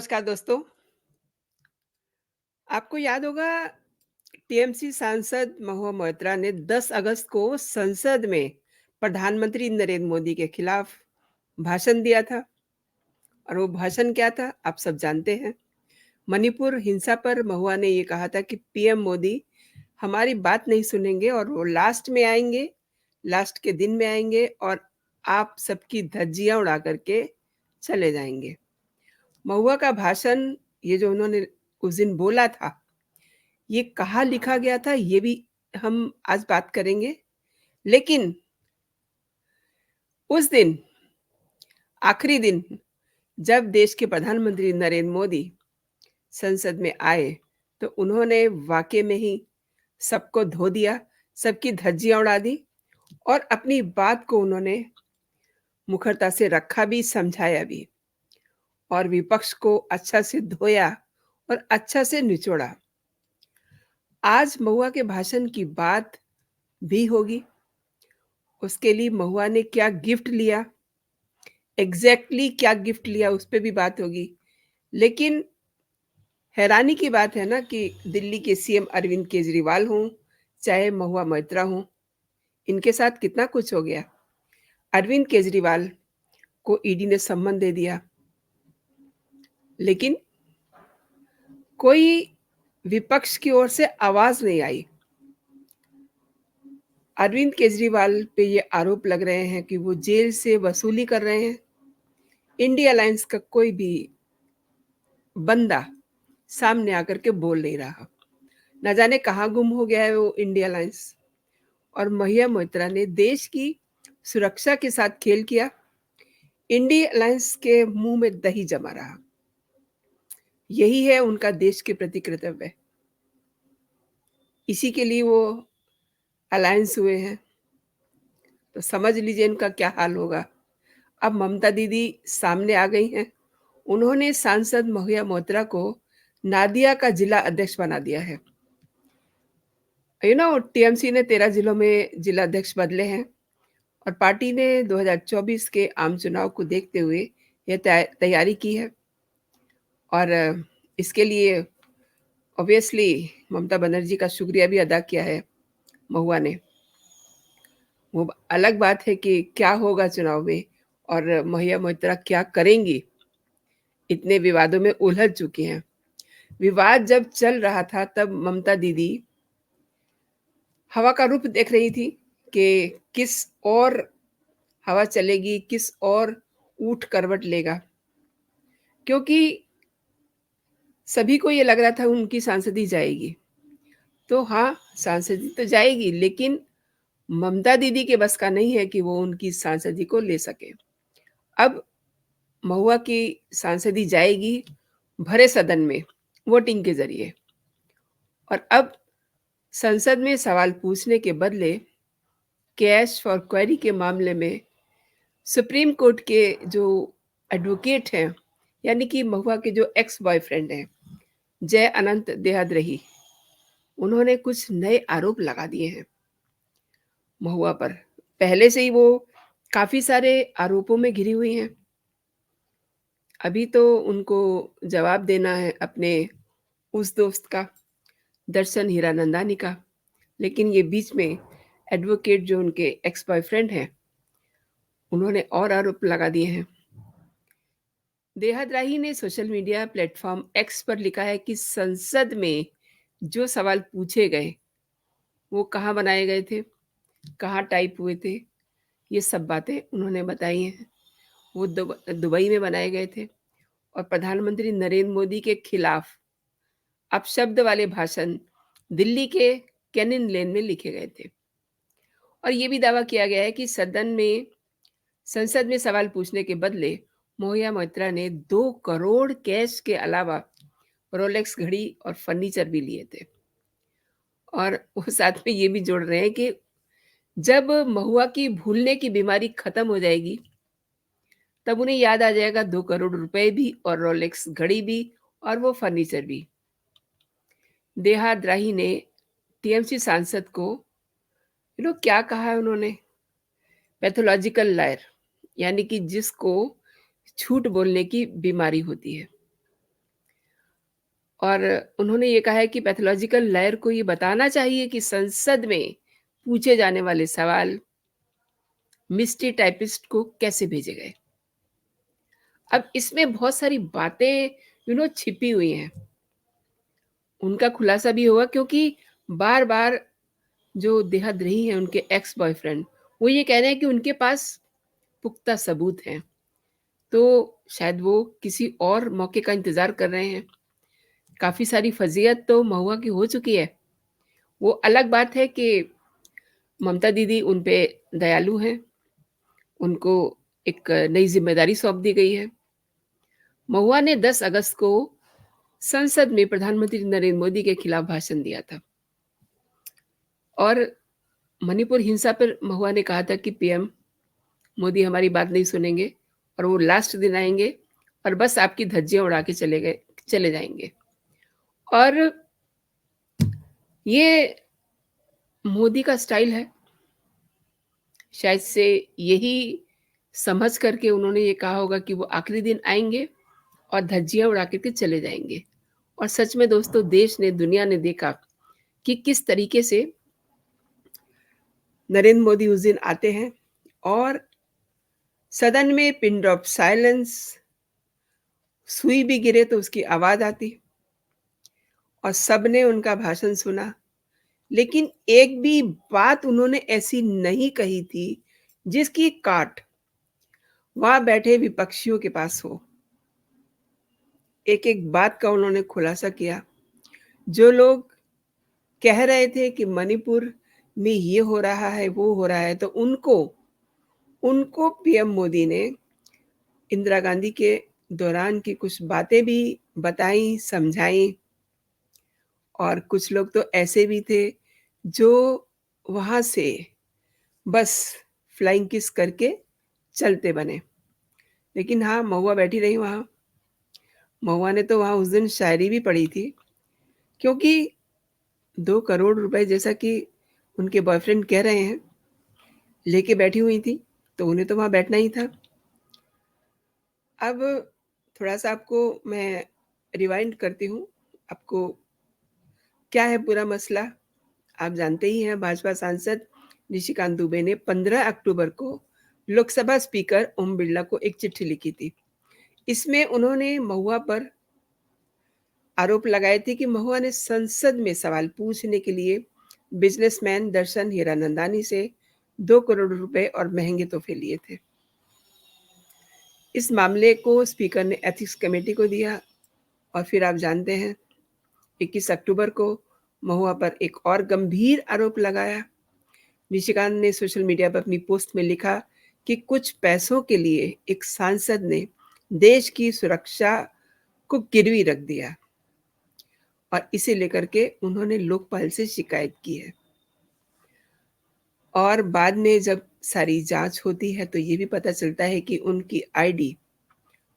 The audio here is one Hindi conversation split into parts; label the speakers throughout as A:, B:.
A: नमस्कार दोस्तों। आपको याद होगा टीएमसी सांसद महुआ मोइत्रा ने 10 अगस्त को संसद में प्रधानमंत्री नरेंद्र मोदी के खिलाफ भाषण दिया था और वो भाषण क्या था आप सब जानते हैं। मणिपुर हिंसा पर महुआ ने ये कहा था कि पीएम मोदी हमारी बात नहीं सुनेंगे और वो लास्ट में आएंगे, लास्ट के दिन में आएंगे और आप सबकी धज्जियां उड़ा करके चले जाएंगे। महुआ का भाषण ये जो उन्होंने उस दिन बोला था, ये कहाँ लिखा गया था ये भी हम आज बात करेंगे। लेकिन उस दिन आखिरी दिन जब देश के प्रधानमंत्री नरेंद्र मोदी संसद में आए, तो उन्होंने वाक़ई में ही सबको धो दिया, सबकी धज्जियाँ उड़ा दी और अपनी बात को उन्होंने मुखरता से रखा भी, समझाया भी और विपक्ष को अच्छा से धोया और अच्छा से निचोड़ा। आज महुआ के भाषण की बात भी होगी। उसके लिए महुआ ने क्या गिफ्ट लिया, एग्ज़ैक्टली क्या गिफ्ट लिया उस पे भी बात होगी। लेकिन हैरानी की बात है ना कि दिल्ली के सीएम अरविंद केजरीवाल हों, चाहे महुआ मोइत्रा हों, इनके साथ कितना कुछ हो गया। अरविंद केजरीवाल को ईडी ने सम्मन दे दिया, लेकिन कोई विपक्ष की ओर से आवाज़ नहीं आई। अरविंद केजरीवाल पे ये आरोप लग रहे हैं कि वो जेल से वसूली कर रहे हैं। इंडिया अलायंस का कोई भी बंदा सामने आकर के बोल नहीं रहा। ना जाने कहाँ गुम हो गया है वो इंडिया अलायंस। और महुआ मोइत्रा ने देश की सुरक्षा के साथ खेल किया। इंडिया अलायंस के मुंह में दही जमा रहा। यही है उनका देश के प्रति कर्तव्य। इसी के लिए वो अलायंस हुए हैं। तो समझ लीजिए इनका क्या हाल होगा। अब ममता दीदी सामने आ गई हैं। उन्होंने सांसद महुआ मोइत्रा को नादिया का जिला अध्यक्ष बना दिया है। टीएमसी ने 13 जिलों में जिला अध्यक्ष बदले हैं और पार्टी ने 2024 के आम चुनाव को देखते हुए यह तैयारी की है और इसके लिए ऑब्वियसली ममता बनर्जी का शुक्रिया भी अदा किया है महुआ ने। वो अलग बात है कि क्या होगा चुनाव में और महुआ मोइत्रा क्या करेंगी, इतने विवादों में उलझ चुकी हैं। विवाद जब चल रहा था तब ममता दीदी हवा का रुख देख रही थी कि किस और हवा चलेगी, किस और ऊँट करवट लेगा। क्योंकि सभी को ये लग रहा था उनकी सांसदी जाएगी। तो हाँ, सांसदी तो जाएगी लेकिन ममता दीदी के बस का नहीं है कि वो उनकी सांसदी को ले सके। अब महुआ की सांसदी जाएगी भरे सदन में वोटिंग के ज़रिए और अब संसद में सवाल पूछने के बदले कैश फॉर क्वेरी के मामले में सुप्रीम कोर्ट के जो एडवोकेट हैं, यानी कि महुआ के जो एक्स बॉयफ्रेंड हैं, जय अनंत देहाद्रही, उन्होंने कुछ नए आरोप लगा दिए हैं महुआ पर। पहले से ही वो काफ़ी सारे आरोपों में घिरी हुई हैं। अभी तो उनको जवाब देना है अपने उस दोस्त का, दर्शन हीरानंदानी का। लेकिन ये बीच में एडवोकेट जो उनके एक्स बॉयफ्रेंड हैं, उन्होंने और आरोप लगा दिए हैं। देहाद्राही ने सोशल मीडिया प्लेटफॉर्म एक्स पर लिखा है कि संसद में जो सवाल पूछे गए, वो कहाँ बनाए गए थे, कहाँ टाइप हुए थे, ये सब बातें उन्होंने बताई हैं। वो दुबई में बनाए गए थे और प्रधानमंत्री नरेंद्र मोदी के खिलाफ अपशब्द वाले भाषण दिल्ली के कैनिन लेन में लिखे गए थे। और ये भी दावा किया गया है कि संसद में सवाल पूछने के बदले महुआ मोइत्रा ने 2 करोड़ कैश के अलावा रोलेक्स घड़ी और फर्नीचर भी लिए थे। और वो साथ में ये भी जोड़ रहे हैं कि जब महुआ की भूलने की बीमारी खत्म हो जाएगी, तब उन्हें याद आ जाएगा 2 करोड़ रुपए भी और रोलेक्स घड़ी भी और वो फर्नीचर भी। देहाद्राही ने टीएमसी सांसद को क्या कहा है उन्होंने? पैथोलॉजिकल लायर, यानी कि जिसको झूठ बोलने की बीमारी होती है। और उन्होंने ये कहा है कि पैथोलॉजिकल लॉयर को ये बताना चाहिए कि संसद में पूछे जाने वाले सवाल मिस्ट्री टाइपिस्ट को कैसे भेजे गए। अब इसमें बहुत सारी बातें छिपी हुई हैं। उनका खुलासा भी होगा क्योंकि बार-बार जो देहद्रोही हैं उनके एक्स बॉयफ्रेंड, वो ये कह रहे हैं कि उनके पास पुख्ता सबूत हैं। तो शायद वो किसी और मौके का इंतज़ार कर रहे हैं। काफ़ी सारी फ़ज़ीयत तो महुआ की हो चुकी है। वो अलग बात है कि ममता दीदी उन पे दयालु हैं, उनको एक नई ज़िम्मेदारी सौंप दी गई है। महुआ ने 10 अगस्त को संसद में प्रधानमंत्री नरेंद्र मोदी के खिलाफ भाषण दिया था और मणिपुर हिंसा पर महुआ ने कहा था कि पीएम मोदी हमारी बात नहीं सुनेंगे और वो लास्ट दिन आएँगे और बस आपकी धज्जियाँ उड़ा के चले जाएँगे। और ये मोदी का स्टाइल है। शायद से यही समझ करके उन्होंने ये कहा होगा कि वो आखिरी दिन आएँगे और धज्जियाँ उड़ा कर के चले जाएँगे। और सच में दोस्तों देश ने, दुनिया ने देखा कि किस तरीके से नरेंद्र मोदी उस दिन आते हैं और सदन में पिन ड्रॉप साइलेंस, सुई भी गिरे तो उसकी आवाज़ आती और सबने उनका भाषण सुना। लेकिन एक भी बात उन्होंने ऐसी नहीं कही थी जिसकी काट वहाँ बैठे विपक्षियों के पास हो। एक-एक बात का उन्होंने खुलासा किया। जो लोग कह रहे थे कि मणिपुर में ये हो रहा है, वो हो रहा है, तो उनको उनको पीएम मोदी ने इंदिरा गांधी के दौरान की कुछ बातें भी बताई, समझाई। और कुछ लोग तो ऐसे भी थे जो वहाँ से बस फ्लाइंग किस करके चलते बने। लेकिन हाँ, महुआ बैठी रही वहाँ। महुआ ने तो वहाँ उस दिन शायरी भी पढ़ी थी क्योंकि 2 करोड़ रुपए जैसा कि उनके बॉयफ्रेंड कह रहे हैं, लेके बैठी हुई थी, तो उन्हें तो वहाँ बैठना ही था। अब थोड़ा-सा आपको मैं रिवाइंड करती हूँ, आपको क्या है पूरा मसला। आप जानते ही हैं भाजपा सांसद निशिकांत दुबे ने 15 अक्टूबर को लोकसभा स्पीकर ओम बिरला को एक चिट्ठी लिखी थी। इसमें उन्होंने महुआ पर आरोप लगाए थे कि महुआ ने संसद में सवाल पूछने के लिए बिजनेसमैन दर्शन हीरानंदानी से 2 करोड़ रुपए और महंगे तोहफे लिए थे। इस मामले को स्पीकर ने एथिक्स कमेटी को दिया और फिर आप जानते हैं 21 अक्टूबर को महुआ पर एक और गंभीर आरोप लगाया। निशिकांत ने सोशल मीडिया पर अपनी पोस्ट में लिखा कि कुछ पैसों के लिए एक सांसद ने देश की सुरक्षा को गिरवी रख दिया और इसे लेकर के उन्होंने लोकपाल से शिकायत की है। और बाद में जब सारी जांच होती है तो ये भी पता चलता है कि उनकी आईडी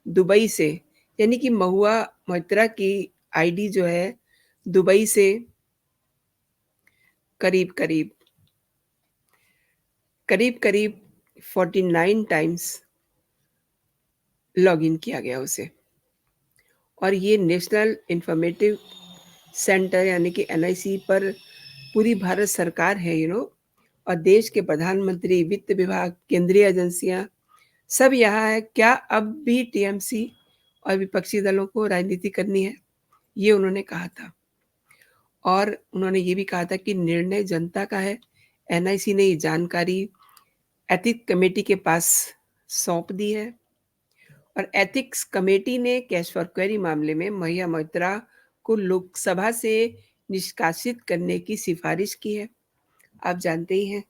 A: दुबई से, यानी कि महुआ मोइत्रा की आईडी जो है दुबई से करीब-करीब 49 टाइम्स लॉगिन किया गया उसे। और ये नेशनल इन्फॉर्मेटिव सेंटर यानी कि एनआईसी पर पूरी भारत सरकार है और देश के प्रधानमंत्री, वित्त विभाग, केंद्रीय एजेंसियां सब यहाँ है। क्या अब भी टीएमसी और विपक्षी दलों को राजनीति करनी है? ये उन्होंने कहा था। और उन्होंने ये भी कहा था कि निर्णय जनता का है। एनआईसी ने ये जानकारी एथिक्स कमेटी के पास सौंप दी है और एथिक्स कमेटी ने कैश फॉर क्वेरी मामले में महिला मोइत्रा को लोकसभा से निष्कासित करने की सिफारिश की है। आप जानते ही हैं,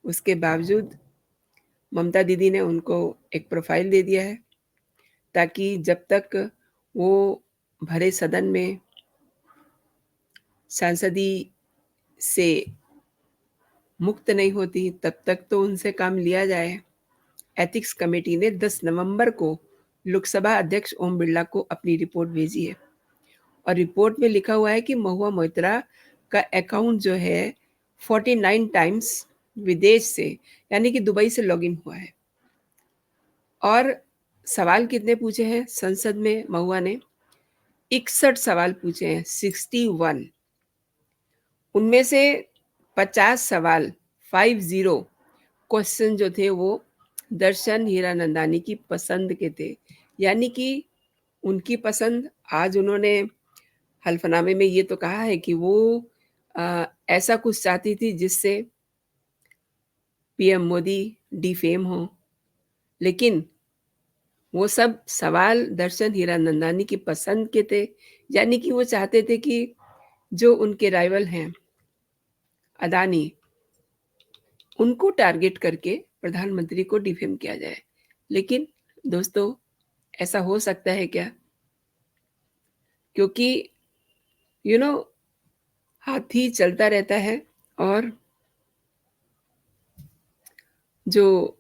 A: उसके बावजूद ममता दीदी ने उनको एक प्रोफाइल दे दिया है ताकि जब तक वो भरे सदन में सांसदी से मुक्त नहीं होती, तब तक तो उनसे काम लिया जाए। एथिक्स कमेटी ने 10 नवंबर को लोकसभा अध्यक्ष ओम बिरला को अपनी रिपोर्ट भेजी है और रिपोर्ट में लिखा हुआ है कि महुआ मोइत्रा का अकाउंट जो है 49 टाइम्स विदेश से, यानी कि दुबई से लॉगिन हुआ है। और सवाल कितने पूछे हैं संसद में महुआ ने? 61 सवाल पूछे हैं, 61। उनमें से 50 सवाल 50 क्वेश्चन जो थे वो दर्शन हीरानंदानी की पसंद के थे। यानी कि उनकी पसंद, आज उन्होंने हल्फनामे में ये तो कहा है कि वो ऐसा कुछ चाहती थी जिससे पीएम मोदी डिफेम हो, लेकिन वो सब सवाल दर्शन हीरानंदानी की पसंद के थे। यानी कि वो चाहते थे कि जो उनके राइवल हैं अदानी, उनको टारगेट करके प्रधानमंत्री को डिफेम किया जाए। लेकिन दोस्तों, ऐसा हो सकता है क्या? क्योंकि यू नो हाथी चलता रहता है और जो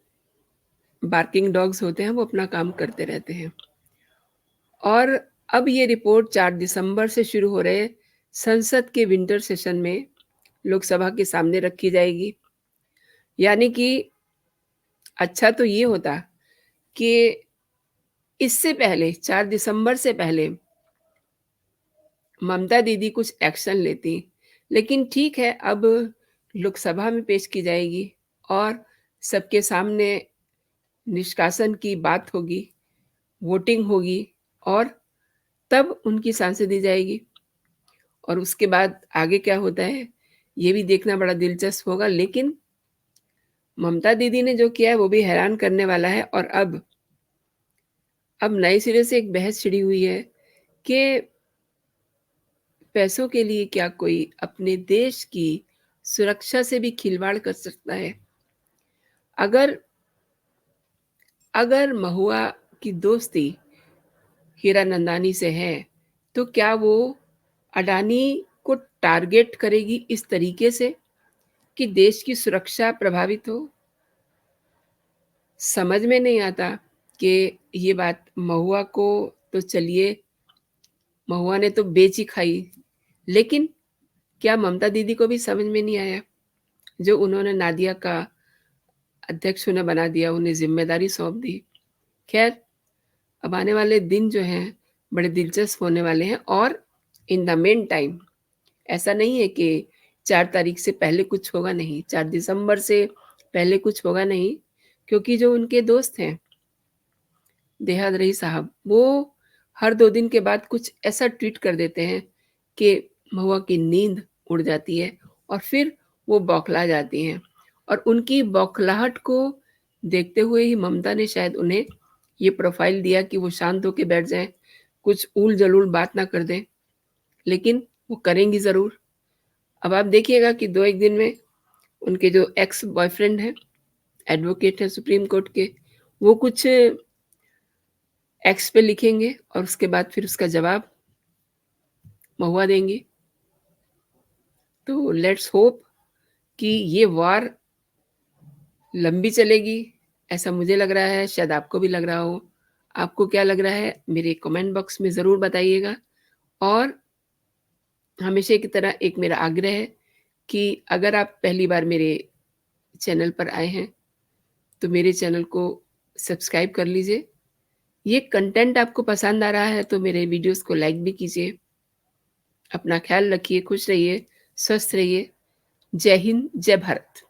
A: बार्किंग डॉग्स होते हैं वो अपना काम करते रहते हैं। और अब ये रिपोर्ट 4 दिसंबर से शुरू हो रहे संसद के विंटर सेशन में लोकसभा के सामने रखी जाएगी। यानी कि अच्छा तो ये होता कि इससे पहले 4 दिसंबर से पहले ममता दीदी कुछ एक्शन लेती, लेकिन ठीक है, अब लोकसभा में पेश की जाएगी और सबके सामने निष्कासन की बात होगी, वोटिंग होगी और तब उनकी सांसदी जाएगी। और उसके बाद आगे क्या होता है, ये भी देखना बड़ा दिलचस्प होगा। लेकिन ममता दीदी ने जो किया है वो भी हैरान करने वाला है। और अब नए सिरे से एक बहस छिड़ी हुई है कि पैसों के लिए क्या कोई अपने देश की सुरक्षा से भी खिलवाड़ कर सकता है? अगर अगर महुआ की दोस्ती हीरानंदानी से है, तो क्या वो अडानी को टारगेट करेगी इस तरीके से कि देश की सुरक्षा प्रभावित हो? समझ में नहीं आता कि ये बात महुआ को, तो चलिए, महुआ ने तो बेच ही खाई, लेकिन क्या ममता दीदी को भी समझ में नहीं आया? जो उन्होंने नादिया का अध्यक्ष उन्हें बना दिया, उन्हें ज़िम्मेदारी सौंप दी। खैर, अब आने वाले दिन जो हैं बड़े दिलचस्प होने वाले हैं। और इन द मेन टाइम ऐसा नहीं है कि 4 तारीख से पहले कुछ होगा, नहीं, 4 दिसंबर से पहले कुछ होगा नहीं, क्योंकि जो उनके दोस्त हैं देहात रही साहब, वो हर 2 दिन के बाद कुछ ऐसा ट्वीट कर देते हैं कि महुआ की नींद उड़ जाती है और फिर वो बौखला जाती हैं। और उनकी बौखलाहट को देखते हुए ही ममता ने शायद उन्हें ये प्रोफ़ाइल दिया कि वो शांत होके बैठ जाएँ, कुछ ऊल-जलूल बात ना कर दें, लेकिन वो करेंगी ज़रूर। अब आप देखिएगा कि 2-1 दिन में उनके जो एक्स बॉयफ्रेंड हैं, एडवोकेट हैं सुप्रीम कोर्ट के, वो कुछ एक्स पे लिखेंगे और उसके बाद फिर उसका जवाब महुआ देंगी। तो लेट्स होप कि ये वॉर लंबी चलेगी, ऐसा मुझे लग रहा है, शायद आपको भी लग रहा हो। आपको क्या लग रहा है, मेरे कमेंट बॉक्स में ज़रूर बताइएगा। और हमेशा की तरह एक मेरा आग्रह है कि अगर आप पहली बार मेरे चैनल पर आए हैं, तो मेरे चैनल को सब्सक्राइब कर लीजिए। ये कंटेंट आपको पसंद आ रहा है तो मेरे वीडियोज़ को लाइक भी कीजिए। अपना ख़्याल रखिए, खुश रहिए, स्वस्थ रहिए। जय हिंद, जय भारत।